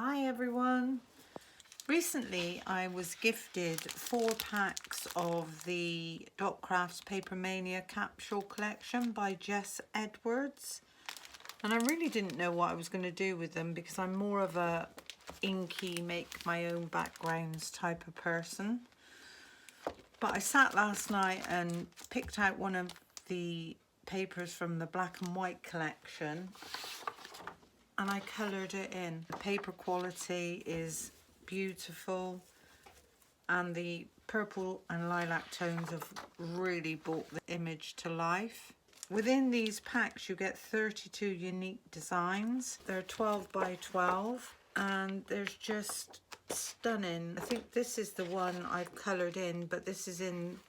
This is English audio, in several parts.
Hi everyone. Recently I was gifted 4 packs of the Dot Crafts Paper Mania capsule collection by Jess Edwards, and I really didn't know what I was going to do with them because I'm more of a inky, make my own backgrounds type of person. But I sat last night and picked out one of the papers from the black and white collection and I coloured it in. The paper quality is beautiful and the purple and lilac tones have really brought the image to life. Within these packs you get 32 unique designs. They're 12 by 12 and there's just stunning. I think this is the one I've coloured in, but this is in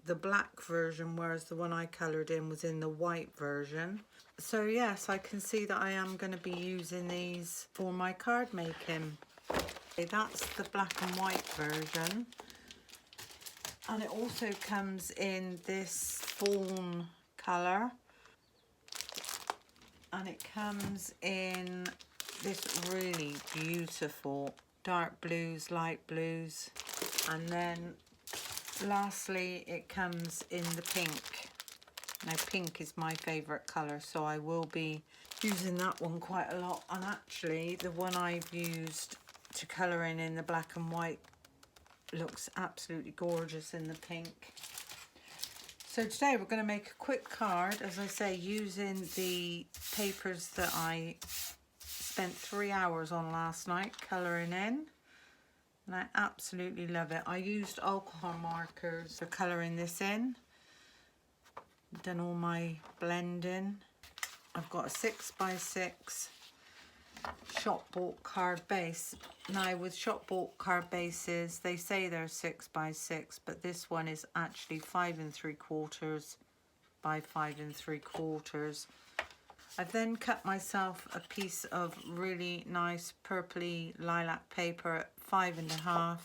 the black version, whereas the one I coloured in was in the white version. So yes, I can see that I am going to be using these for my card making. Okay, that's the black and white version. And it also comes in this fawn colour. And it comes in this really beautiful dark blues, light blues. And then lastly, it comes in the pink. Now pink is my favourite colour, so I will be using that one quite a lot. And actually the one I've used to colour in the black and white looks absolutely gorgeous in the pink. So today we're going to make a quick card, as I say, using the papers that I spent 3 hours on last night colouring in. And I absolutely love it. I used alcohol markers for colouring this in. Done all my blending. I've got a 6x6 shop bought card base. Now with shop bought card bases, they say they're 6x6, but this one is actually 5 3/4 by 5 3/4. I've then cut myself a piece of really nice purpley lilac paper at 5 1/2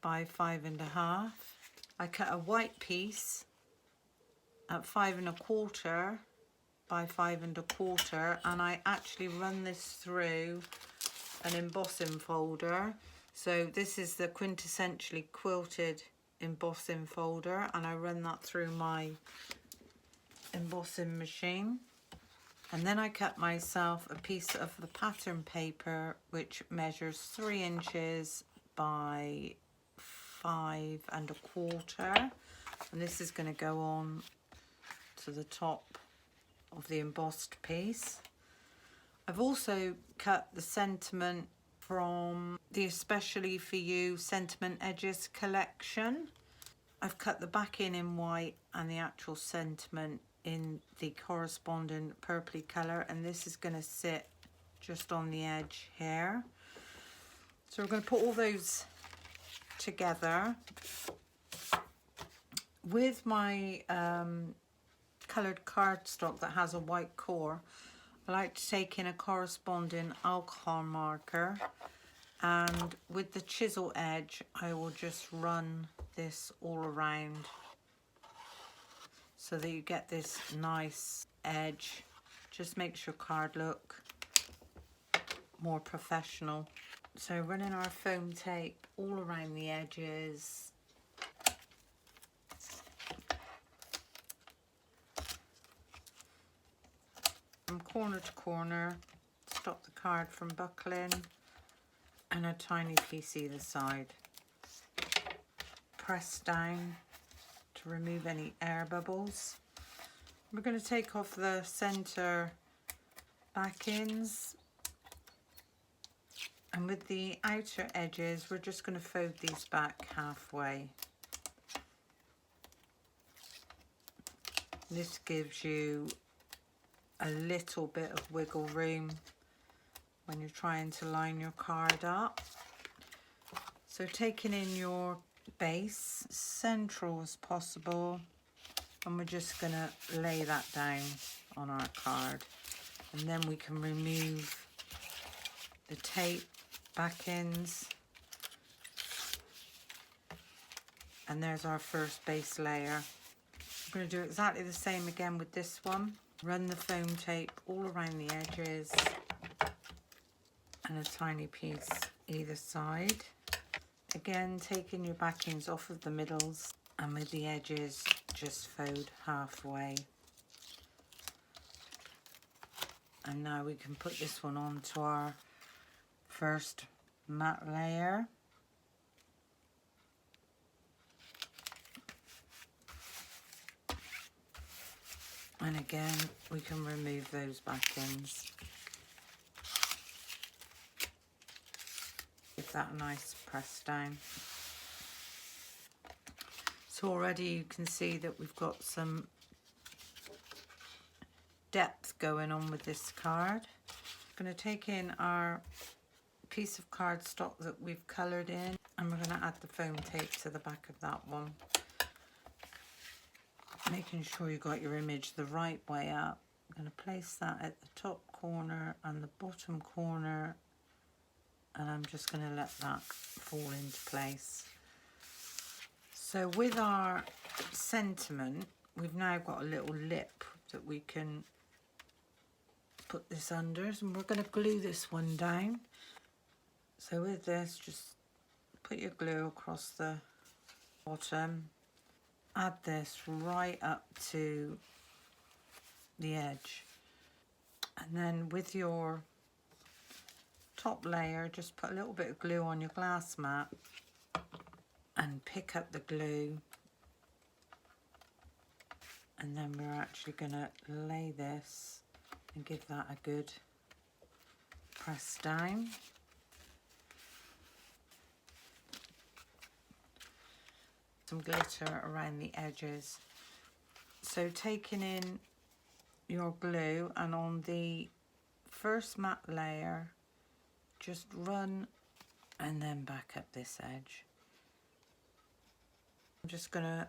by 5 1/2. I cut a white piece at 5 1/4 by 5 1/4, and I actually run this through an embossing folder. So this is the quintessentially quilted embossing folder, and I run that through my embossing machine. And then I cut myself a piece of the pattern paper which measures 3 inches by 5 1/4, and this is going to go on to the top of the embossed piece. I've also cut the sentiment from the Especially For You Sentiment Edges collection. I've cut the backing in white and the actual sentiment in the corresponding purpley colour, and this is going to sit just on the edge here. So we're going to put all those together. With my coloured cardstock that has a white core, I like to take in a corresponding alcohol marker, and with the chisel edge I will just run this all around so that you get this nice edge. Just makes your card look more professional. So running our foam tape all around the edges. From corner to corner, stop the card from buckling, and a tiny piece either side. Press down to remove any air bubbles. We're going to take off the centre backings, and with the outer edges we're just going to fold these back halfway. This gives you a little bit of wiggle room when you're trying to line your card up. So taking in your base central as possible, and we're just going to lay that down on our card, and then we can remove the tape backends, and there's our first base layer. I'm going to do exactly the same again with this one. Run the foam tape all around the edges and a tiny piece either side. Again, taking your backings off of the middles, and with the edges just fold halfway. And now we can put this one onto our first matte layer. And again, we can remove those backings. Give that a nice press down. So already you can see that we've got some depth going on with this card. I'm going to take in our piece of cardstock that we've coloured in, and we're going to add the foam tape to the back of that one. Making sure you got your image the right way up. I'm going to place that at the top corner and the bottom corner, and I'm just going to let that fall into place. So with our sentiment, we've now got a little lip that we can put this under, and we're going to glue this one down. So with this, just put your glue across the bottom, add this right up to the edge, and then with your top layer, just put a little bit of glue on your glass mat and pick up the glue, and then we're actually going to lay this and give that a good press down. Some glitter around the edges. So taking in your glue, and on the first matte layer, just run and then back up this edge. I'm just going to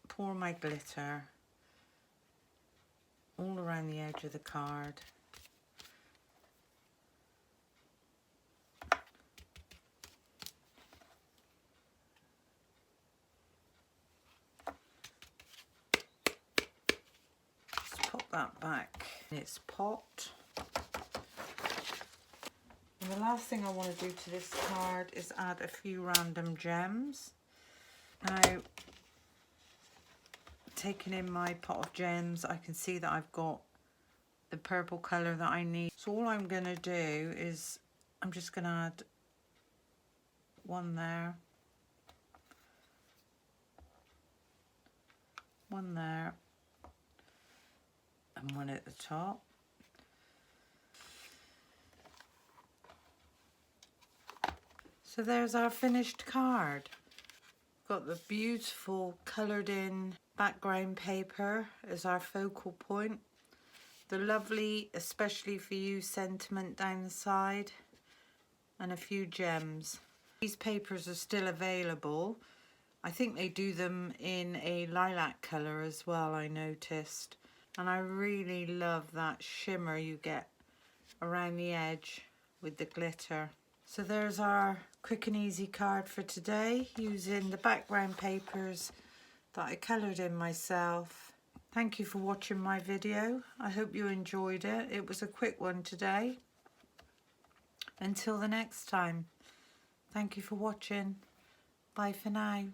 pour my glitter all around the edge of the card. Just pop that back in its pot. And the last thing I want to do to this card is add a few random gems. Now, taking in my pot of gems, I can see that I've got the purple colour that I need. So all I'm going to do is I'm just going to add one there, one there, and one at the top. So there's our finished card. Got the beautiful coloured in background paper as our focal point. The lovely, especially for you, sentiment down the side, and a few gems. These papers are still available. I think they do them in a lilac colour as well, I noticed. And I really love that shimmer you get around the edge with the glitter. So there's our quick and easy card for today, using the background papers that I coloured in myself. Thank you for watching my video. I hope you enjoyed it. It was a quick one today. Until the next time, thank you for watching. Bye for now.